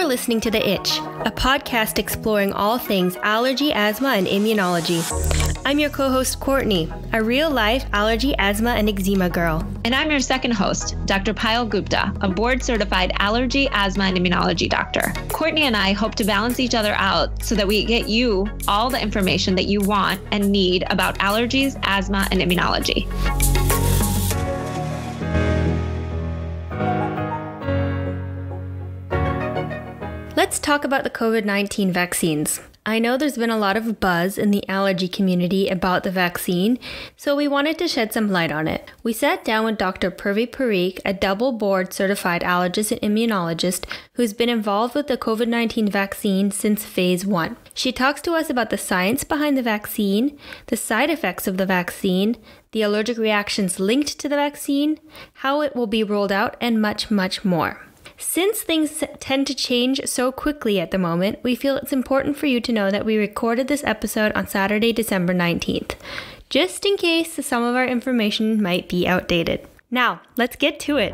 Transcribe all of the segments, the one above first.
You're listening to The Itch, a podcast exploring all things allergy, asthma, and immunology. I'm your co-host, Courtney, a real-life allergy, asthma, and eczema girl. And I'm your second host, Dr. Payal Gupta, a board-certified allergy, asthma, and immunology doctor. Courtney and I hope to balance each other out so that we get you all the information that you want and need about allergies, asthma, and immunology. Let's talk about the COVID-19 vaccines. I know there's been a lot of buzz in the allergy community about the vaccine, so we wanted to shed some light on it. We sat down with Dr. Purvi Parikh, a double board certified allergist and immunologist who's been involved with the COVID-19 vaccine since phase 1. She talks to us about the science behind the vaccine, the side effects of the vaccine, the allergic reactions linked to the vaccine, how it will be rolled out, and much, much more. Since things tend to change so quickly at the moment, we feel it's important for you to know that we recorded this episode on Saturday, December 19th, just in case some of our information might be outdated. Now, let's get to it.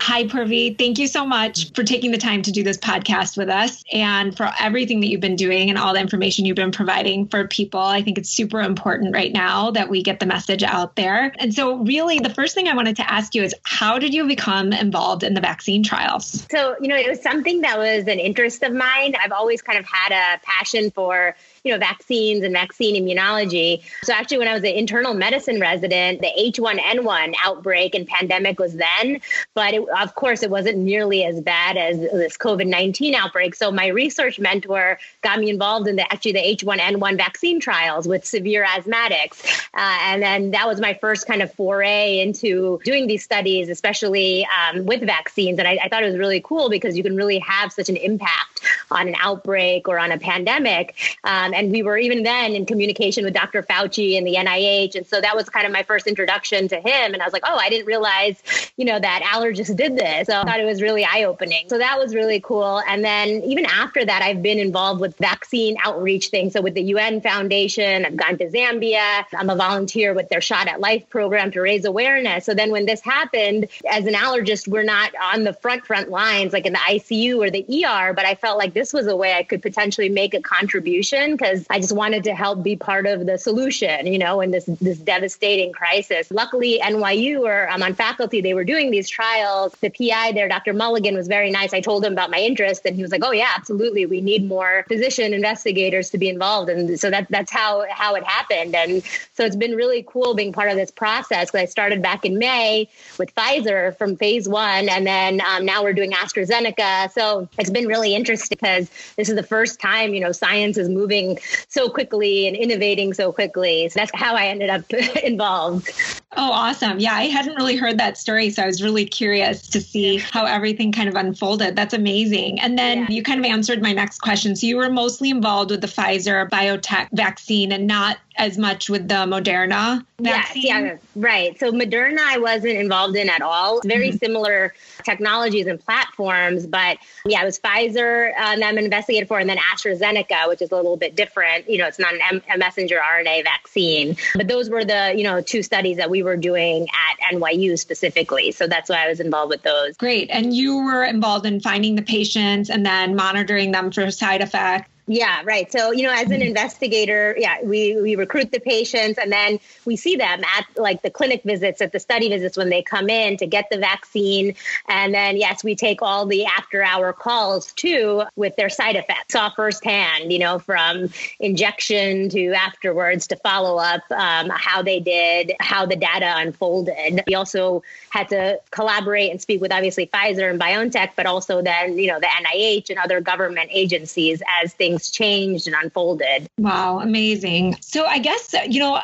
Hi, Purvi. Thank you so much for taking the time to do this podcast with us and for everything that you've been doing and all the information you've been providing for people. I think it's super important right now that we get the message out there. And so really, the first thing I wanted to ask you is, how did you become involved in the vaccine trials? So, it was something that was an interest of mine. I've always kind of had a passion for vaccines and vaccine immunology. So actually, when I was an internal medicine resident, the H1N1 outbreak and pandemic was then, but of course, it wasn't nearly as bad as this COVID-19 outbreak. So my research mentor got me involved in the H1N1 vaccine trials with severe asthmatics. And then that was my first kind of foray into doing these studies, especially with vaccines. And I thought it was really cool because you can really have such an impact on an outbreak or on a pandemic. And we were even then in communication with Dr. Fauci and the NIH. And so that was kind of my first introduction to him. And I was like, oh, I didn't realize, that allergists did this. So I thought it was really eye-opening. So that was really cool. And then even after that, I've been involved with vaccine outreach things. So with the UN Foundation, I've gone to Zambia. I'm a volunteer with their Shot at Life program to raise awareness. So then when this happened, as an allergist, we're not on the front lines, like in the ICU or the ER, but I felt like this was a way I could potentially make a contribution because I just wanted to help be part of the solution, in this devastating crisis. Luckily, NYU, where I'm on faculty, they were doing these trials. The PI there, Dr. Mulligan, was very nice. I told him about my interest and he was like, oh yeah, absolutely. We need more physician investigators to be involved. And so that's how it happened. And so it's been really cool being part of this process. I started back in May with Pfizer from phase 1. And then now we're doing AstraZeneca. So it's been really interesting because this is the first time, science is moving so quickly and innovating so quickly. So that's how I ended up involved. Oh, awesome. Yeah, I hadn't really heard that story. So I was really curious to see how everything kind of unfolded. That's amazing. And then you kind of answered my next question. So you were mostly involved with the Pfizer Biotech vaccine and not as much with the Moderna vaccine? Yeah, right. So Moderna, I wasn't involved in at all. Very similar technologies and platforms, but it was Pfizer that I'm investigated for, and then AstraZeneca, which is a little bit different. It's not a messenger RNA vaccine, but those were the, 2 studies that we were doing at NYU specifically. So that's why I was involved with those. Great. And you were involved in finding the patients and then monitoring them for side effects. Yeah, right. So, as an investigator, we recruit the patients and then we see them at like the clinic visits, at the study visits when they come in to get the vaccine. And then, yes, we take all the after hour calls too with their side effects. Saw firsthand, from injection to afterwards to follow up, how they did, how the data unfolded. We also had to collaborate and speak with obviously Pfizer and Biotech, but also then, the NIH and other government agencies as things changed and unfolded. Wow, amazing. So I guess,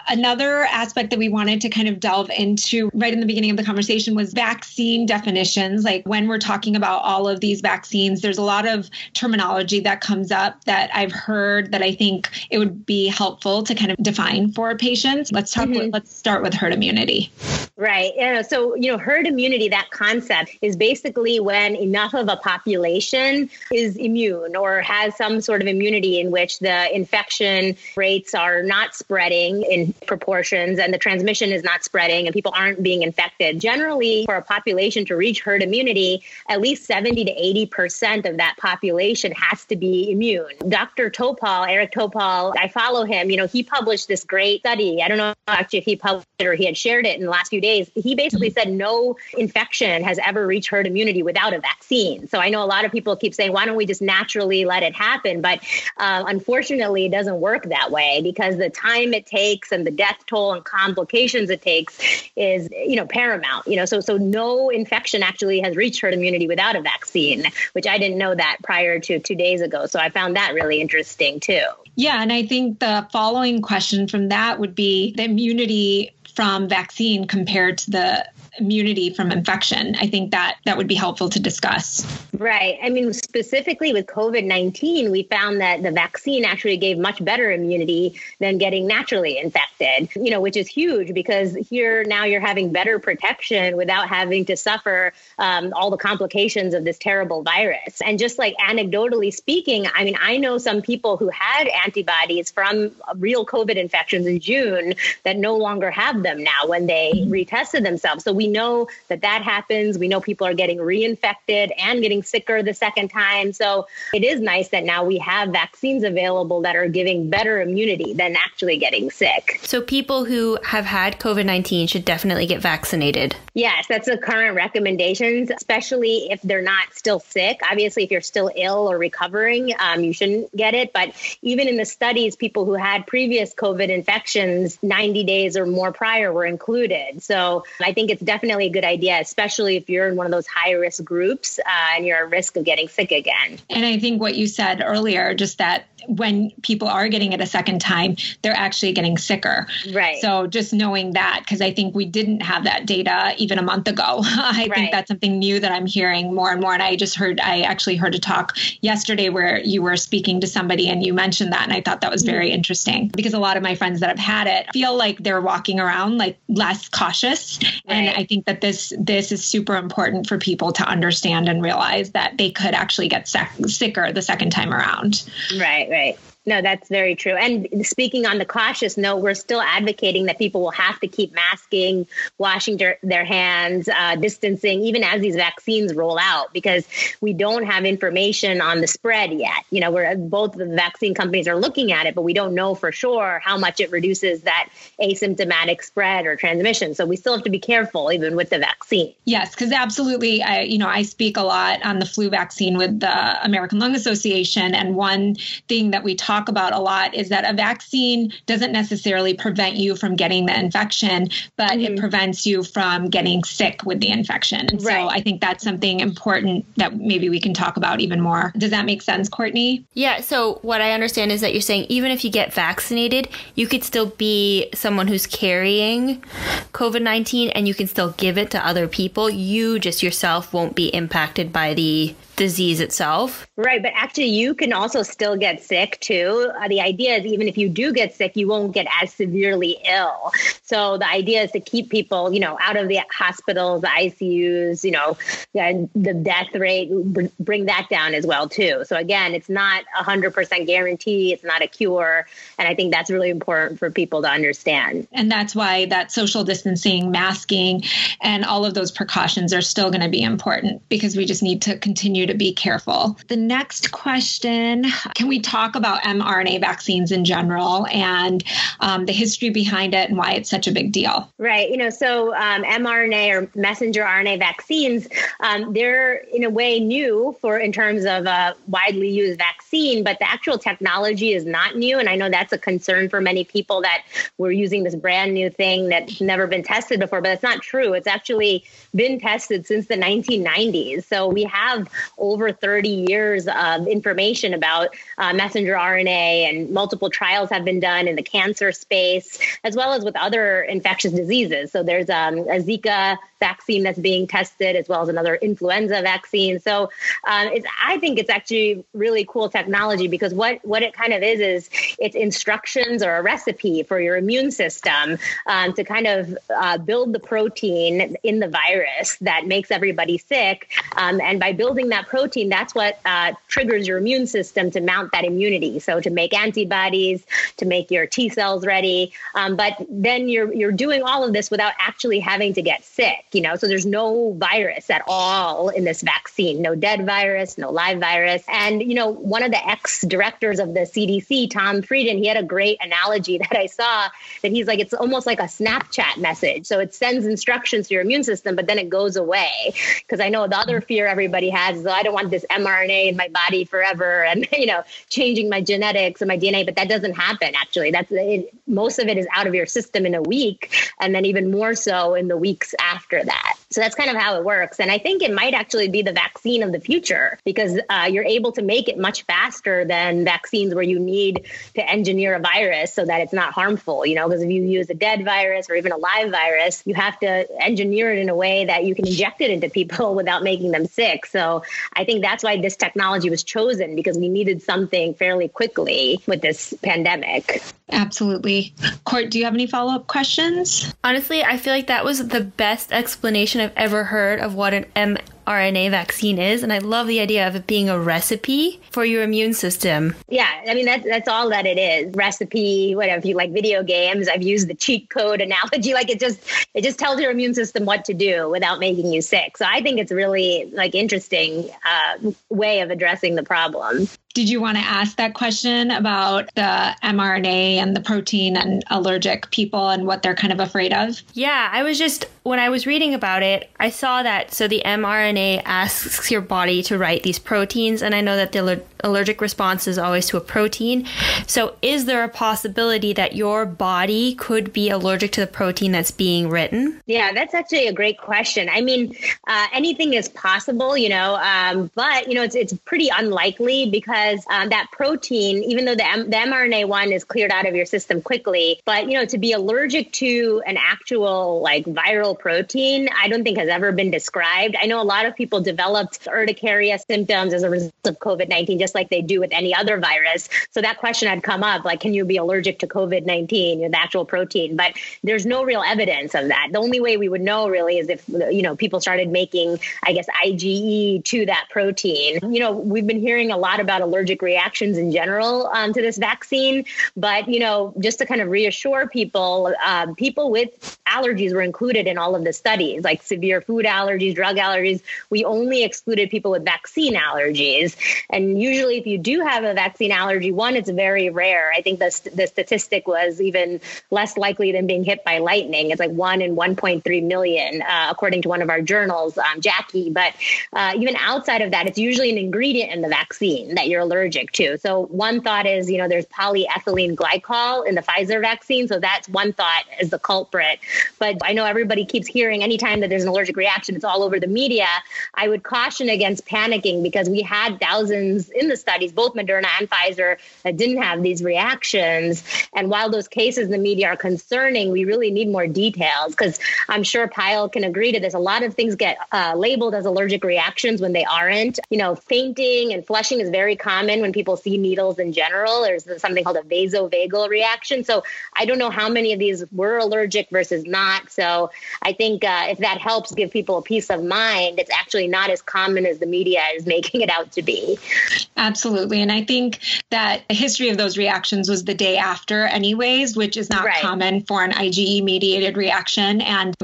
another aspect that we wanted to kind of delve into right in the beginning of the conversation was vaccine definitions. Like when we're talking about all of these vaccines, there's a lot of terminology that comes up that I've heard that I think it would be helpful to kind of define for patients. Let's start with herd immunity. Right. So, herd immunity, that concept is basically when enough of a population is immune or has some sort of immune community in which the infection rates are not spreading in proportions and the transmission is not spreading and people aren't being infected. Generally, for a population to reach herd immunity, at least 70 to 80% of that population has to be immune. Dr. Topol, Eric Topol, I follow him. He published this great study. I don't know actually if he published it or he had shared it in the last few days. He basically said no infection has ever reached herd immunity without a vaccine. So I know a lot of people keep saying, why don't we just naturally let it happen? But unfortunately, it doesn't work that way because the time it takes and the death toll and complications it takes is, paramount. So no infection actually has reached herd immunity without a vaccine, which I didn't know that prior to 2 days ago. So I found that really interesting too. Yeah. And I think the following question from that would be the immunity from vaccine compared to the immunity from infection. I think that would be helpful to discuss. Right. I mean, specifically with COVID-19, we found that the vaccine actually gave much better immunity than getting naturally infected, which is huge because now you're having better protection without having to suffer all the complications of this terrible virus. And just like anecdotally speaking, I mean, I know some people who had antibodies from real COVID infections in June that no longer have them now when they retested themselves. So we know that happens. We know people are getting reinfected and getting sicker the second time. So it is nice that now we have vaccines available that are giving better immunity than actually getting sick. So people who have had COVID-19 should definitely get vaccinated. Yes, that's the current recommendations, especially if they're not still sick. Obviously, if you're still ill or recovering, you shouldn't get it. But even in the studies, people who had previous COVID infections 90 days or more prior were included. So I think it's definitely a good idea, especially if you're in one of those high risk groups and you're at risk of getting sick again. And I think what you said earlier, just that when people are getting it a second time, they're actually getting sicker. Right. So just knowing that, because I think we didn't have that data even a month ago. I think that's something new that I'm hearing more and more. And I actually heard a talk yesterday where you were speaking to somebody and you mentioned that. And I thought that was very interesting because a lot of my friends that have had it feel like they're walking around like less cautious. And I think that this is super important for people to understand and realize that they could actually get sicker the second time around. Right. No, that's very true. And speaking on the cautious note, we're still advocating that people will have to keep masking, washing their hands, distancing, even as these vaccines roll out, because we don't have information on the spread yet. Both the vaccine companies are looking at it, but we don't know for sure how much it reduces that asymptomatic spread or transmission. So we still have to be careful, even with the vaccine. Yes, because absolutely. I speak a lot on the flu vaccine with the American Lung Association. And one thing that we talk about a lot is that a vaccine doesn't necessarily prevent you from getting the infection, but it prevents you from getting sick with the infection. And so I think that's something important that maybe we can talk about even more. Does that make sense, Courtney? Yeah. So what I understand is that you're saying even if you get vaccinated, you could still be someone who's carrying COVID-19 and you can still give it to other people. You just yourself won't be impacted by the disease itself. Right. But actually, you can also still get sick, too. The idea is even if you do get sick, you won't get as severely ill. So the idea is to keep people, out of the hospitals, the ICUs, the death rate, bring that down as well, too. So again, it's not 100% guarantee. It's not a cure. And I think that's really important for people to understand. And that's why that social distancing, masking, and all of those precautions are still going to be important because we just need to continue to be careful. The next question, can we talk about mRNA vaccines in general and the history behind it and why it's such a big deal? Right. So mRNA or messenger RNA vaccines, they're in a way new in terms of a widely used vaccine, but the actual technology is not new. And I know that's a concern for many people that we're using this brand new thing that's never been tested before, but it's not true. It's actually been tested since the 1990s. So we have over 30 years of information about messenger RNA, and multiple trials have been done in the cancer space, as well as with other infectious diseases. So there's a Zika vaccine that's being tested, as well as another influenza vaccine. So I think it's actually really cool technology, because what it kind of is it's instructions or a recipe for your immune system to kind of build the protein in the virus that makes everybody sick. And by building that protein, that's what triggers your immune system to mount that immunity. So to make antibodies, to make your T cells ready. But then you're doing all of this without actually having to get sick, so there's no virus at all in this vaccine, no dead virus, no live virus. And, one of the ex-directors of the CDC, Tom Frieden, he had a great analogy that I saw, that he's like, it's almost like a Snapchat message. So it sends instructions to your immune system, but then it goes away. Because I know the other fear everybody has is, I don't want this mRNA in my body forever and, changing my genetics and my DNA, but that doesn't happen. Actually, most of it is out of your system in a week, and then even more so in the weeks after that. So that's kind of how it works. And I think it might actually be the vaccine of the future, because you're able to make it much faster than vaccines where you need to engineer a virus so that it's not harmful, because if you use a dead virus or even a live virus, you have to engineer it in a way that you can inject it into people without making them sick. So I think that's why this technology was chosen, because we needed something fairly quickly with this pandemic. Absolutely. Court, do you have any follow-up questions? Honestly, I feel like that was the best explanation I've ever heard of what an mRNA vaccine is. And I love the idea of it being a recipe for your immune system. Yeah, I mean, that's all that it is. Recipe, whatever. If you like video games, I've used the cheat code analogy. Like it just tells your immune system what to do without making you sick. So I think it's really interesting way of addressing the problem. Did you want to ask that question about the mRNA and the protein and allergic people and what they're kind of afraid of? Yeah, when I was reading about it, I saw that. So the mRNA asks your body to write these proteins. And I know that the allergic response is always to a protein. So is there a possibility that your body could be allergic to the protein that's being written? Yeah, that's actually a great question. I mean, anything is possible, but, it's pretty unlikely, because that protein, even though the mRNA one is cleared out of your system quickly, but, to be allergic to an actual viral protein, I don't think has ever been described. I know a lot of people developed urticaria symptoms as a result of COVID-19, just like they do with any other virus. So that question had come up, can you be allergic to COVID-19, the actual protein? But there's no real evidence of that. The only way we would know really is if, people started making, IgE to that protein. We've been hearing a lot about allergic reactions in general to this vaccine. But, just to kind of reassure people, people with allergies were included in all of the studies, like severe food allergies, drug allergies. We only excluded people with vaccine allergies. And usually if you do have a vaccine allergy, one, it's very rare. I think the statistic was even less likely than being hit by lightning. It's 1 in 1.3 million, according to one of our journals, Jackie. But even outside of that, it's usually an ingredient in the vaccine that you're allergic to. So one thought is, there's polyethylene glycol in the Pfizer vaccine. So that's one thought as the culprit. But I know everybody keeps hearing anytime that there's an allergic reaction, it's all over the media. I would caution against panicking, because we had thousands in the studies, both Moderna and Pfizer, that didn't have these reactions. And while those cases in the media are concerning, we really need more details, because I'm sure Pyle can agree to this. A lot of things get labeled as allergic reactions when they aren't. Fainting and flushing is very common when people see needles in general. There's something called a vasovagal reaction. So I don't know how many of these were allergic versus not. So I think if that helps give people a peace of mind, it's actually not as common as the media is making it out to be. Absolutely. And I think that the history of those reactions was the day after anyways, which is not common for an IgE-mediated reaction. And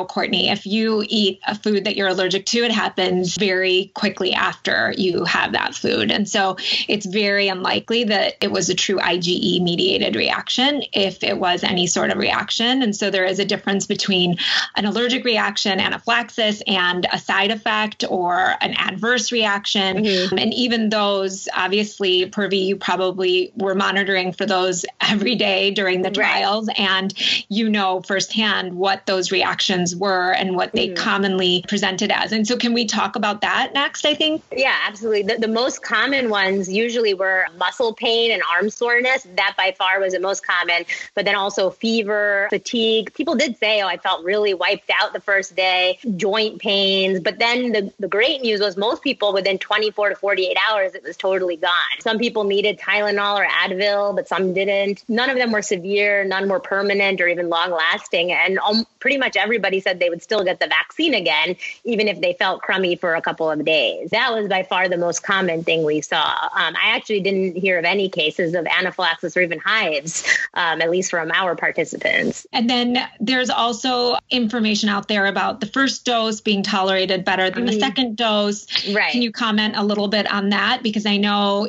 Courtney, if you eat a food that you're allergic to, it happens very quickly after you have that food. And so it's very unlikely that it was a true IgE-mediated reaction if it was any sort of reaction. And so there is a difference between an allergic reaction, anaphylaxis, and a side effect or an adverse reaction. Mm-hmm. And even though those, obviously, Purvi, you probably were monitoring for those every day during the trials, and you know firsthand what those reactions were and what they commonly presented as. And so can we talk about that next, I think? Yeah, absolutely. The most common ones usually were muscle pain and arm soreness. That by far was the most common, but then also fever, fatigue. People did say, I felt really wiped out the first day, joint pains. But then the great news was most people within 24 to 48 hours, it was totally gone. Some people needed Tylenol or Advil, but some didn't. None of them were severe, none were permanent or even long lasting. And pretty much everybody said they would still get the vaccine again, even if they felt crummy for a couple of days. That was by far the most common thing we saw. I actually didn't hear of any cases of anaphylaxis or even hives, at least from our participants. And then there's also information out there about the first dose being tolerated better than the second dose. Right. Can you comment a little bit on that? Because I know,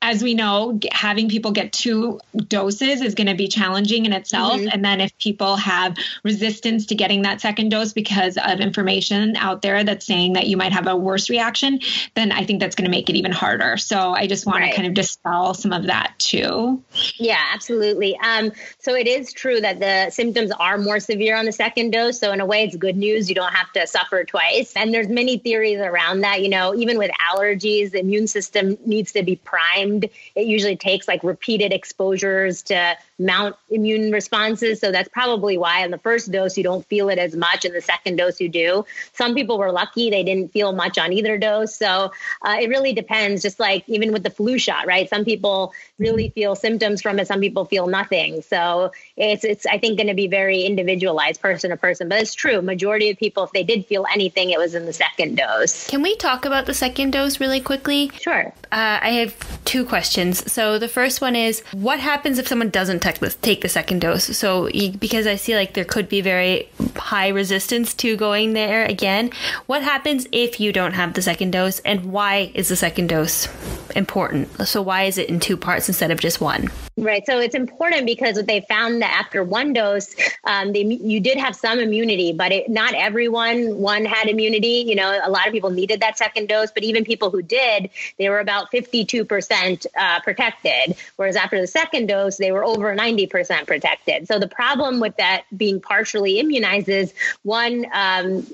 as we know, having people get 2 doses is going to be challenging in itself. And then if people have resistance to getting that second dose because of information out there that's saying that you might have a worse reaction, then I think that's going to make it even harder. So I just want to kind of dispel some of that too. Yeah, absolutely. So it is true that the symptoms are more severe on the second dose. So in a way, it's good news. You don't have to suffer twice. And there's many theories around that. Even with allergies, the immune system needs to be primed. It usually takes like repeated exposures to mount immune responses. So that's probably why on the first dose, you don't feel it as much. In the second dose, you do. Some people were lucky. They didn't feel much on either dose. So it really depends, just like even with the flu shot, right? Some people really feel symptoms from it. Some people feel nothing. So it's I think, going to be very individualized person to person. But it's true. Majority of people, if they did feel anything, it was in the second dose. Can we talk about the second dose really quickly? Sure. I have 2 questions. So the first one is, what happens if someone doesn't take the second dose? So because I see like there could be very high resistance to going there again. What happens if you don't have the second dose, and why is the second dose important? So why is it in 2 parts instead of just 1? Right. So it's important because they found that after 1 dose, you did have some immunity, but not everyone had immunity. A lot of people needed that second dose, but even people who did, they were about 52% protected. Whereas after the second dose, they were over 90% protected. So the problem with that being partially immunized is, 1,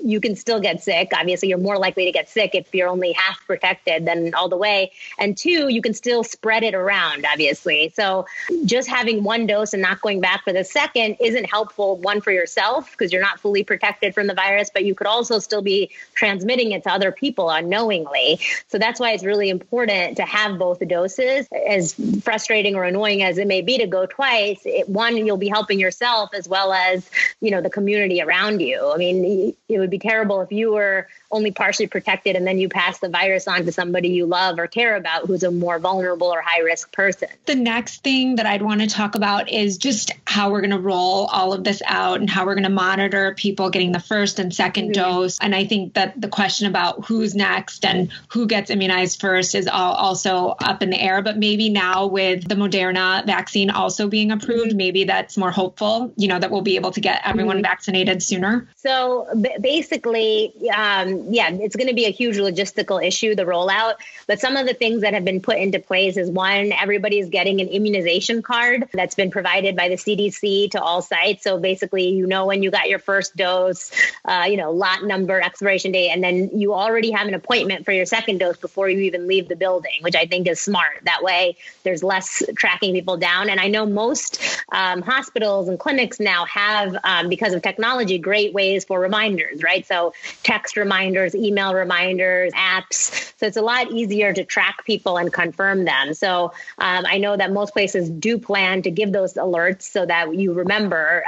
you can still get sick. Obviously, you're more likely to get sick if you're only half protected than all the way. And 2, you can still spread it around, obviously. So just having 1 dose and not going back for the second isn't helpful, 1, for yourself, because you're not fully protected from the virus, but you could also still be transmitting it to other people unknowingly. So that's why it's really important to have both the doses. As frustrating or annoying as it may be to go twice, 1, you'll be helping yourself as well as, the community around you. I mean, it would be terrible if you were only partially protected and then you pass the virus on to somebody you love or care about who's a more vulnerable or high risk person. The next thing that I'd want to talk about is just how we're going to roll all of this out and how we're going to monitor people getting the first and second dose. And I think that the question about who's next and who gets immunized first is also up in the air. But maybe now with the Moderna vaccine also being approved, maybe that's more hopeful, that we'll be able to get everyone vaccinated sooner. So basically, it's going to be a huge logistical issue, the rollout. But some of the things that have been put into place is, 1, everybody is getting an immunization card that's been provided by the CDC to all sites. So basically, when you got your first dose, lot number, expiration date, and then you already have an appointment for your second dose before you even leave the building, which I think is smart. That way, there's less tracking people down. And I know most hospitals and clinics now have, because of technology, great ways for reminders, right? So text reminders, email reminders, apps. So it's a lot easier to track people and confirm them. So I know that most places do plan to give those alerts so that you remember.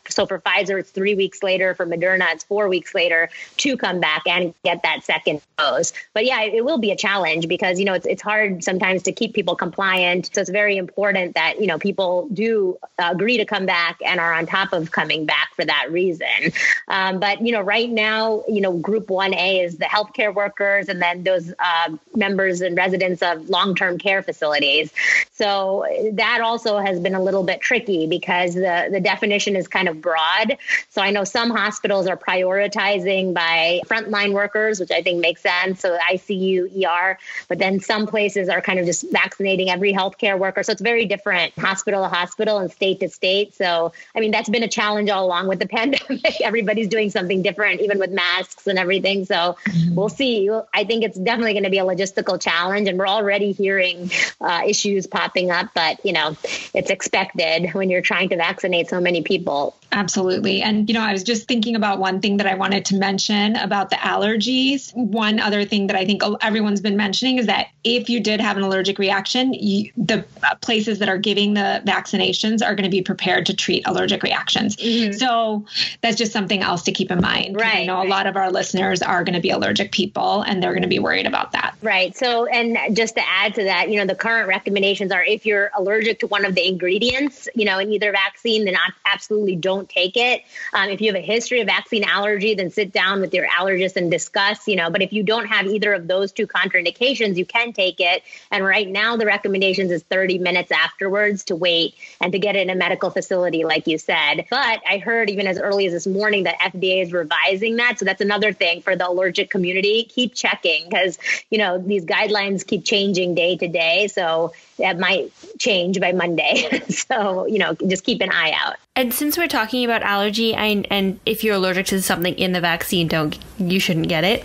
So for Pfizer, it's 3 weeks later. For Moderna, it's 4 weeks later to come back and get that second dose. But yeah, it will be a challenge because, it's hard sometimes to keep people compliant. So it's very important that, people do agree to come back and are on top of coming back for that reason. But, right now, group 1A is the healthcare workers and then those members and residents of long-term care facilities. So So that also has been a little bit tricky because the definition is kind of broad. So I know some hospitals are prioritizing by frontline workers, which I think makes sense. So ICU, ER, but then some places are kind of just vaccinating every healthcare worker. So it's very different hospital to hospital and state to state. So, I mean, that's been a challenge all along with the pandemic. Everybody's doing something different, even with masks and everything. So we'll see. I think it's definitely going to be a logistical challenge. And we're already hearing issues popping up, but, it's expected when you're trying to vaccinate so many people. Absolutely. And, I was just thinking about one thing that I wanted to mention about the allergies. One other thing that I think everyone's been mentioning is that if you did have an allergic reaction, the places that are giving the vaccinations are going to be prepared to treat allergic reactions. Mm-hmm. So that's just something else to keep in mind. Right. I know a lot of our listeners are going to be allergic people, and they're going to be worried about that. Right. So, and just to add to that, the current recommendations are if you're allergic to one of the ingredients, in either vaccine, then absolutely don't take it. If you have a history of vaccine allergy, then sit down with your allergist and discuss, but if you don't have either of those two contraindications, you can take it. And right now the recommendations is 30 minutes afterwards to wait and to get it in a medical facility, like you said. But I heard even as early as this morning that FDA is revising that. So that's another thing for the allergic community. Keep checking because, these guidelines keep changing day to day. So that might change by Monday. So, just keep an eye out. And since we're talking about allergy and if you're allergic to something in the vaccine, you shouldn't get it.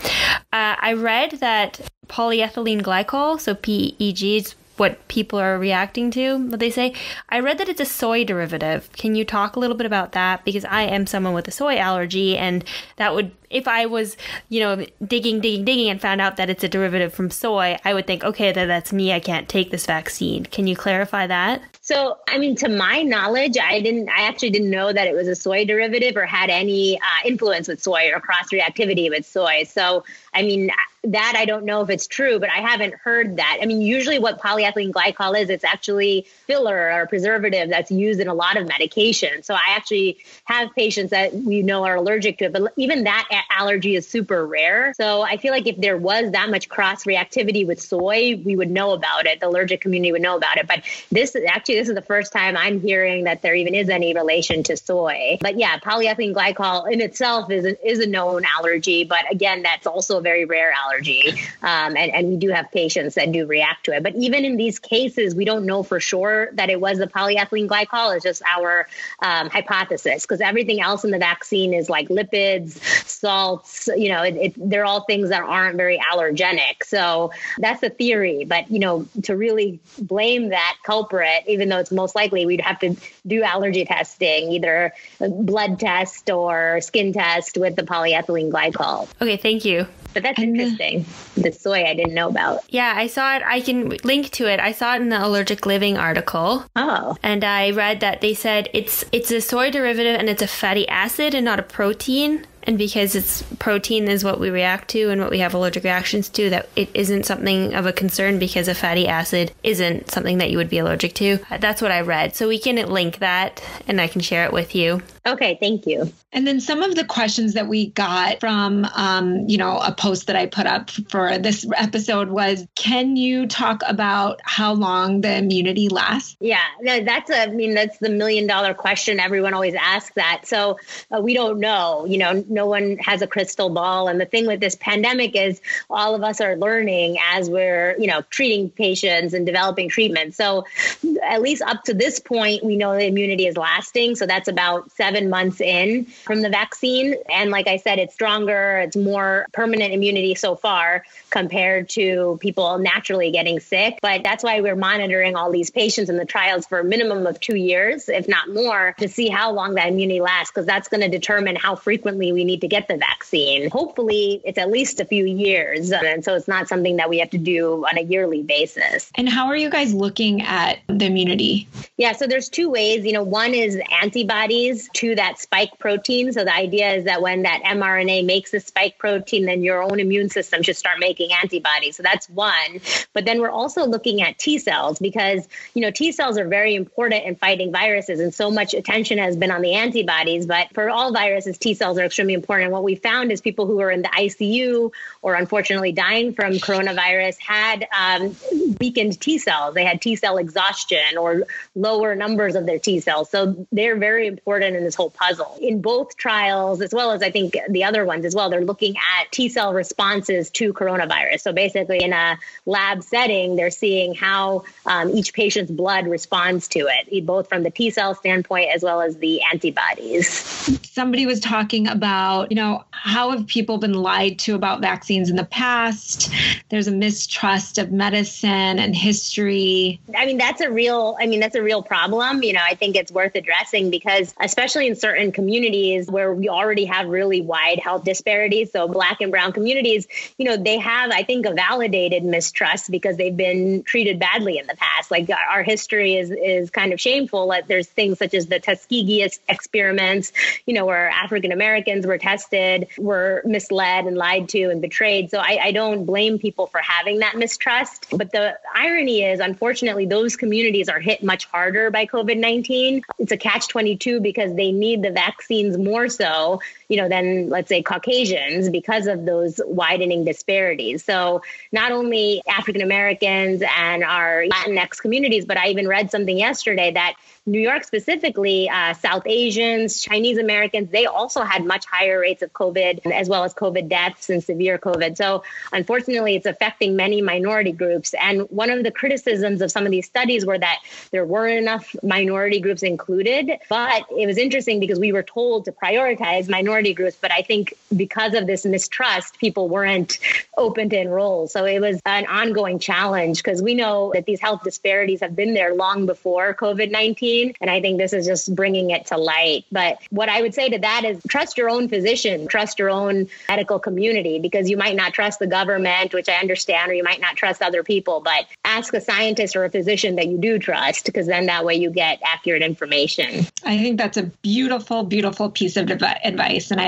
I read that polyethylene glycol, so PEG, is what people are reacting to, what they say. I read that it's a soy derivative. Can you talk a little bit about that? Because I am someone with a soy allergy, and that would, if I was, digging and found out that it's a derivative from soy, I would think, okay, that's me. I can't take this vaccine. Can you clarify that? So, to my knowledge, I actually didn't know that it was a soy derivative or had any influence with soy or cross-reactivity with soy. So, that I don't know if it's true, but I haven't heard that. Usually what polyethylene glycol is, it's actually filler or preservative that's used in a lot of medication. So I actually have patients that we know are allergic to it, but even that allergy is super rare. So I feel like if there was that much cross-reactivity with soy, we would know about it. The allergic community would know about it. But this is the first time I'm hearing that there even is any relation to soy. But yeah, polyethylene glycol in itself is a known allergy. But again, that's also a very rare allergy. And we do have patients that do react to it. But even in these cases, we don't know for sure that it was the polyethylene glycol. It's just our hypothesis, because everything else in the vaccine is like lipids, salts, they're all things that aren't very allergenic. So that's the theory. But, to really blame that culprit, even though it's most likely we'd have to do allergy testing, either a blood test or skin test with the polyethylene glycol. Okay, thank you. But that's interesting. The soy I didn't know about. Yeah, I saw it. I can link to it. I saw it in the Allergic Living article. Oh. And I read that they said it's a soy derivative and it's a fatty acid and not a protein. And because it's protein is what we react to and what we have allergic reactions to, that it isn't something of a concern because a fatty acid isn't something that you would be allergic to. That's what I read. So we can link that and I can share it with you. Okay, thank you. And then some of the questions that we got from, a post that I put up for this episode was, can you talk about how long the immunity lasts? Yeah, that's the $1 million question. Everyone always asks that. So we don't know, no one has a crystal ball. And the thing with this pandemic is all of us are learning as we're, treating patients and developing treatment. So at least up to this point, we know the immunity is lasting. So that's about 7 months in from the vaccine. And like I said, it's stronger. It's more permanent immunity so far compared to people naturally getting sick. But that's why we're monitoring all these patients in the trials for a minimum of 2 years, if not more, to see how long that immunity lasts, because that's going to determine how frequently we need to get the vaccine. Hopefully, it's at least a few years. And so it's not something that we have to do on a yearly basis. And how are you guys looking at the immunity? Yeah, so there's two ways. One is antibodies to that spike protein. So the idea is that when that mRNA makes the spike protein, then your own immune system should start making antibodies. So that's one. But then we're also looking at T cells because, T cells are very important in fighting viruses. And so much attention has been on the antibodies. But for all viruses, T cells are extremely important. What we found is people who were in the ICU or unfortunately dying from coronavirus had weakened T cells. They had T cell exhaustion or lower numbers of their T cells. So they're very important in this whole puzzle. In both trials, as well as I think the other ones as well, they're looking at T cell responses to coronavirus. So basically in a lab setting, they're seeing how each patient's blood responds to it, both from the T cell standpoint as well as the antibodies. Somebody was talking about, how have people been lied to about vaccines in the past? There's a mistrust of medicine and history. That's a real problem. I think it's worth addressing because especially in certain communities where we already have really wide health disparities. So Black and brown communities, they have, I think, a validated mistrust because they've been treated badly in the past. Like our history is kind of shameful. Like there's things such as the Tuskegee experiments, where African Americans were tested, were misled and lied to and betrayed. So I don't blame people for having that mistrust. But the irony is, unfortunately, those communities are hit much harder by COVID-19. It's a catch-22 because they need the vaccines more so, than, let's say, Caucasians because of those widening disparities. So not only African Americans and our Latinx communities, but I even read something yesterday that New York specifically, South Asians, Chinese Americans, they also had much higher rates of COVID as well as COVID deaths and severe COVID. So unfortunately, it's affecting many minority groups. And one of the criticisms of some of these studies were that there weren't enough minority groups included. But it was interesting because we were told to prioritize minority groups. But I think because of this mistrust, people weren't open to enroll. So it was an ongoing challenge because we know that these health disparities have been there long before COVID-19. And I think this is just bringing it to light. But what I would say to that is trust your own physician, trust your own medical community, because you might not trust the government, which I understand, or you might not trust other people, but ask a scientist or a physician that you do trust, because then that way you get accurate information. I think that's a beautiful, beautiful piece of advice. And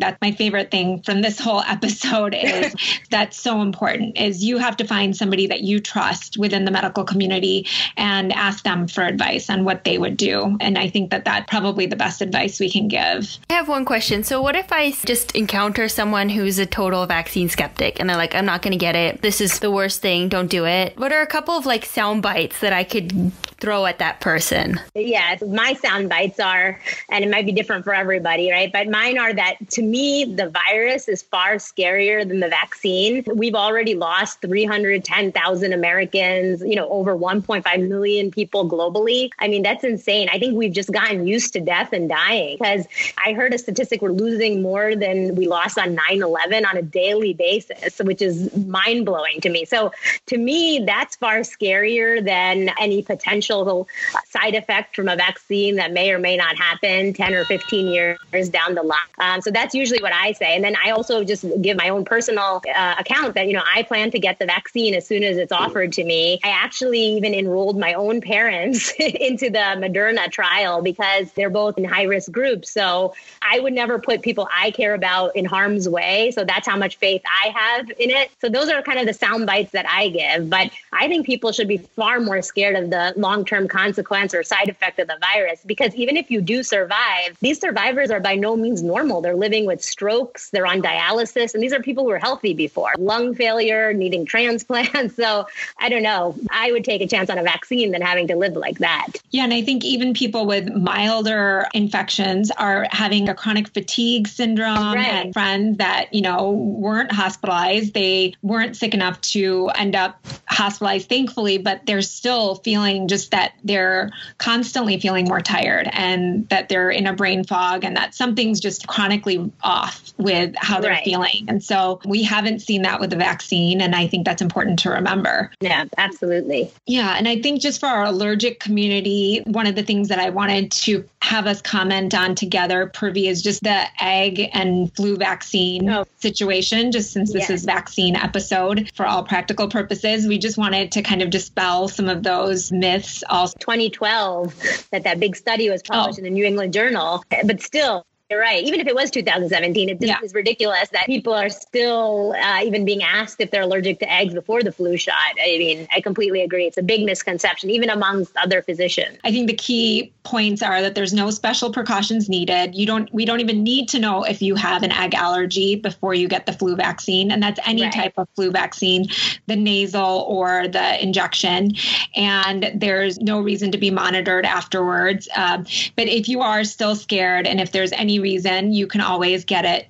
that's my favorite thing from this whole episode is that's so important is you have to find somebody that you trust within the medical community and ask them for advice on what they would do. And I think that that's probably the best advice we can give. I have one question. So what if I just encounter someone who's a total vaccine skeptic and they're like, I'm not going to get it. This is the worst thing. Don't do it. What are a couple of sound bites that I could throw at that person? Yeah, my sound bites are, and it might be different for everybody, right? But mine are that to me, the virus is far scarier than the vaccine. We've already lost 310,000 Americans, over 1.5 million people globally. That's insane. I think we've just gotten used to death and dying because I heard a statistic we're losing more than we lost on 9/11 on a daily basis, which is mind blowing to me. So to me, that's far scarier than any potential side effect from a vaccine that may or may not happen 10 or 15 years down the line. So that's usually what I say. And then I also just give my own personal account that, I plan to get the vaccine as soon as it's offered to me. I actually even enrolled my own parents into the Moderna trial because they're both in high-risk groups. So I would never put people I care about in harm's way. So that's how much faith I have in it. So those are kind of the sound bites that I give. But I think people should be far more scared of the long-term consequence or side effect of the virus, because even if you do survive, these survivors are by no means normal. They're living with strokes, they're on dialysis, and these are people who were healthy before, lung failure, needing transplants. So I don't know. I would take a chance on a vaccine than having to live like that. Yeah, and I think even people with milder infections are having a chronic fatigue syndrome. Right. And friends that, weren't hospitalized, they weren't sick enough to end up hospitalized, thankfully, but they're still feeling just that they're constantly feeling more tired and that they're in a brain fog and that something's just chronically off with how they're feeling. And so we haven't seen that with the vaccine. And I think that's important to remember. Yeah, absolutely. Yeah. And I think just for our allergic community, one of the things that I wanted to have us comment on together, Purvi, is just the egg and flu vaccine situation, just since this is vaccine episode for all practical purposes. We just wanted to kind of dispel some of those myths. Also, 2012, that big study was published in the New England Journal, but still, You're right. Even if it was 2017, it just is ridiculous that people are still even being asked if they're allergic to eggs before the flu shot. I mean, I completely agree. It's a big misconception, even amongst other physicians. I think the key points are that there's no special precautions needed. We don't even need to know if you have an egg allergy before you get the flu vaccine. And that's any type of flu vaccine, the nasal or the injection. And there's no reason to be monitored afterwards. But if you are still scared, and if there's any reason, you can always get it,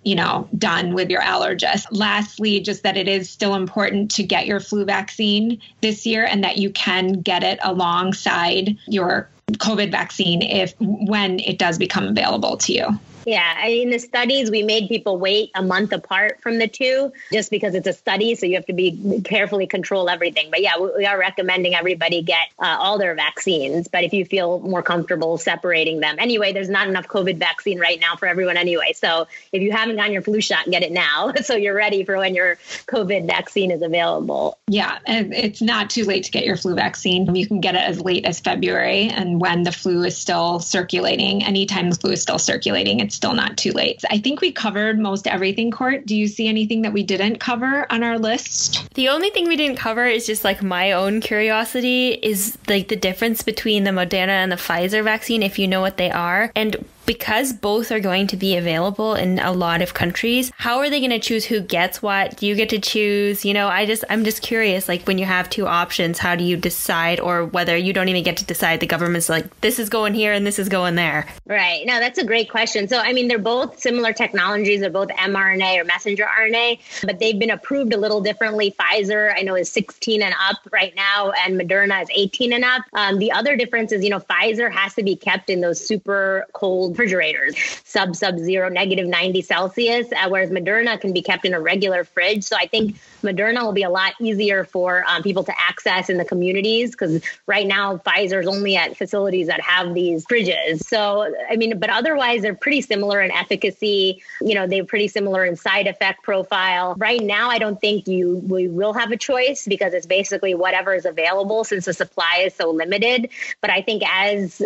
done with your allergist. Lastly, just that it is still important to get your flu vaccine this year, and that you can get it alongside your COVID vaccine when it does become available to you. Yeah, in the studies, we made people wait a month apart from the two just because it's a study. So you have to be carefully control everything. But yeah, we are recommending everybody get all their vaccines. But if you feel more comfortable separating them. Anyway, there's not enough COVID vaccine right now for everyone anyway. So if you haven't gotten your flu shot, get it now. So you're ready for when your COVID vaccine is available. Yeah, and it's not too late to get your flu vaccine. You can get it as late as February. And when the flu is still circulating, anytime the flu is still circulating, it's still not too late. I think we covered most everything, Court. Do you see anything that we didn't cover on our list? The only thing we didn't cover is just like my own curiosity is like the difference between the Moderna and the Pfizer vaccine, if you know what they are. And because both are going to be available in a lot of countries, how are they going to choose who gets what? Do you get to choose? I'm just curious, like when you have two options, how do you decide, or whether you don't even get to decide, the government's like, this is going here and this is going there? Right. No, that's a great question. So, I mean, they're both similar technologies. They're both mRNA or messenger RNA, but they've been approved a little differently. Pfizer, I know, is 16 and up right now, and Moderna is 18 and up. The other difference is, Pfizer has to be kept in those super cold refrigerators, sub-zero, negative 90 Celsius, whereas Moderna can be kept in a regular fridge. So I think Moderna will be a lot easier for people to access in the communities, because right now Pfizer is only at facilities that have these fridges. So, I mean, but otherwise they're pretty similar in efficacy. They're pretty similar in side effect profile. Right now, I don't think we will have a choice, because it's basically whatever is available since the supply is so limited. But I think as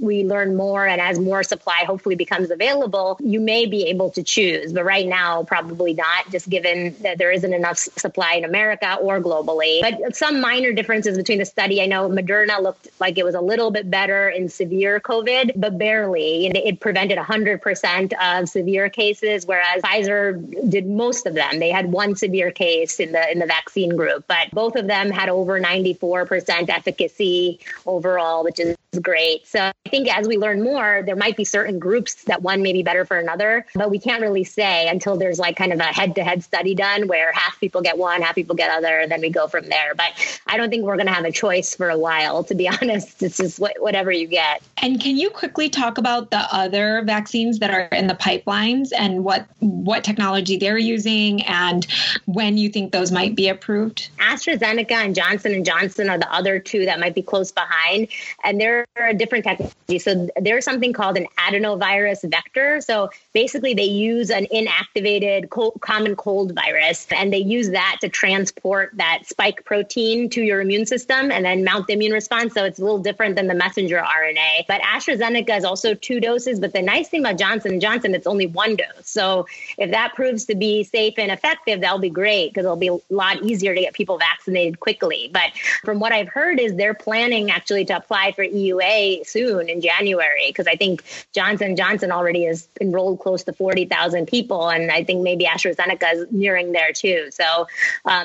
we learn more and as more supply hopefully becomes available, you may be able to choose. But right now, probably not, just given that there isn't enough supply in America or globally. But some minor differences between the study. I know Moderna looked like it was a little bit better in severe COVID, but barely. It prevented 100% of severe cases, whereas Pfizer did most of them. They had one severe case in the vaccine group, but both of them had over 94% efficacy overall, which is great. So I think as we learn more, there might be certain groups that one may be better for another, but we can't really say until there's like kind of a head-to-head study done where half people get one, half people get other, and then we go from there. But I don't think we're going to have a choice for a while, to be honest. It's just whatever you get. And can you quickly talk about the other vaccines that are in the pipelines and what technology they're using and when you think those might be approved? AstraZeneca and Johnson & Johnson are the other two that might be close behind, and they're a different technology. So there's something called an adenovirus vector. So basically they use an inactivated common cold virus, and they use that to transport that spike protein to your immune system and then mount the immune response. So it's a little different than the messenger RNA. But AstraZeneca is also 2 doses. But the nice thing about Johnson & Johnson, it's only 1 dose. So if that proves to be safe and effective, that'll be great, because it'll be a lot easier to get people vaccinated quickly. But from what I've heard is they're planning actually to apply for EUA soon in January, because I think Johnson & Johnson already has enrolled close to 40,000 people. And I think maybe AstraZeneca is nearing there too. So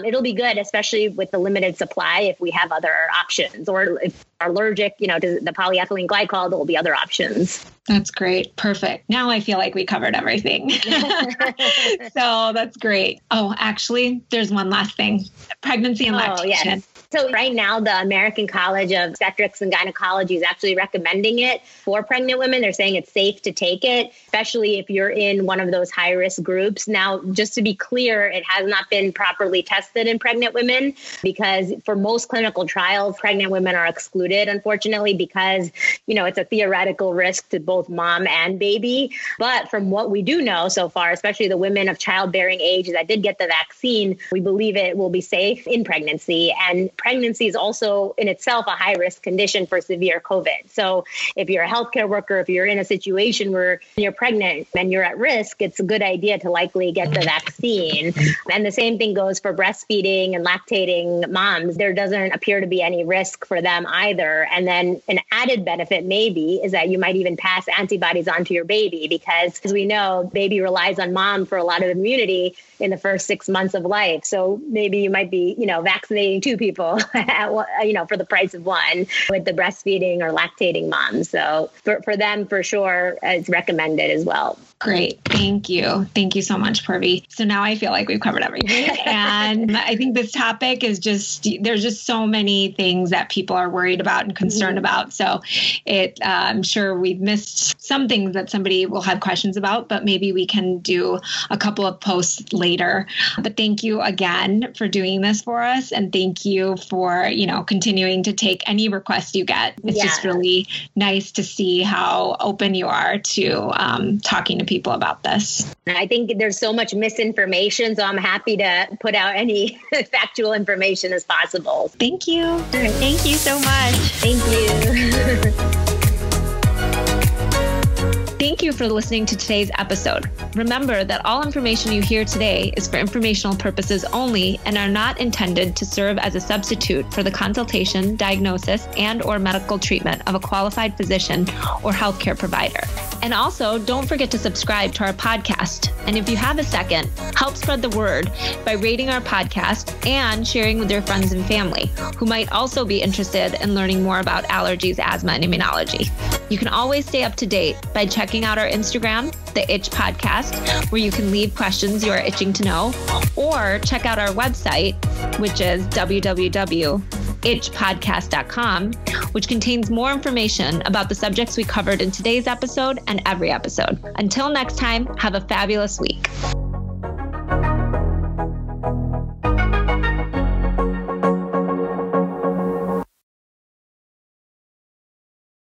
it'll be good, especially with the limited supply, if we have other options, or if are allergic, to the polyethylene glycol, there will be other options. That's great. Perfect. Now I feel like we covered everything. So that's great. Oh, actually, there's one last thing. Pregnancy and lactation. Yes. So right now, the American College of Obstetrics and Gynecology is actually recommending it for pregnant women. They're saying it's safe to take it, especially if you're in one of those high-risk groups. Now, just to be clear, it has not been properly tested in pregnant women, because for most clinical trials, pregnant women are excluded, unfortunately, because, it's a theoretical risk to both mom and baby. But from what we do know so far, especially the women of childbearing age that did get the vaccine, we believe it will be safe in pregnancy. And pregnancy is also in itself a high risk condition for severe COVID. So if you're a healthcare worker, if you're in a situation where you're pregnant and you're at risk, it's a good idea to likely get the vaccine. And the same thing goes for breastfeeding and lactating moms. There doesn't appear to be any risk for them either. And then an added benefit maybe is that you might even pass antibodies onto your baby, because as we know, baby relies on mom for a lot of immunity in the first 6 months of life. So maybe you might be, vaccinating two people, for the price of one with the breastfeeding or lactating moms. So for them, for sure, it's recommended as well. Great. Thank you. Thank you so much, Purvi. So now I feel like we've covered everything. And I think this topic is there's just so many things that people are worried about and concerned about. So I'm sure we've missed some things that somebody will have questions about, but maybe we can do a couple of posts later. But thank you again for doing this for us. And thank you for, continuing to take any requests you get. It's just really nice to see how open you are to talking to people about this. I think there's so much misinformation, so I'm happy to put out any factual information as possible. Thank you. Thank you so much. Thank you. Thank you for listening to today's episode. Remember that all information you hear today is for informational purposes only and are not intended to serve as a substitute for the consultation, diagnosis, and/or medical treatment of a qualified physician or healthcare provider. And also, don't forget to subscribe to our podcast. And if you have a second, help spread the word by rating our podcast and sharing with your friends and family who might also be interested in learning more about allergies, asthma, and immunology. You can always stay up to date by checking out our Instagram, The Itch Podcast, where you can leave questions you are itching to know, or check out our website, which is www.itchpodcast.com, which contains more information about the subjects we covered in today's episode and every episode. Until next time, have a fabulous week.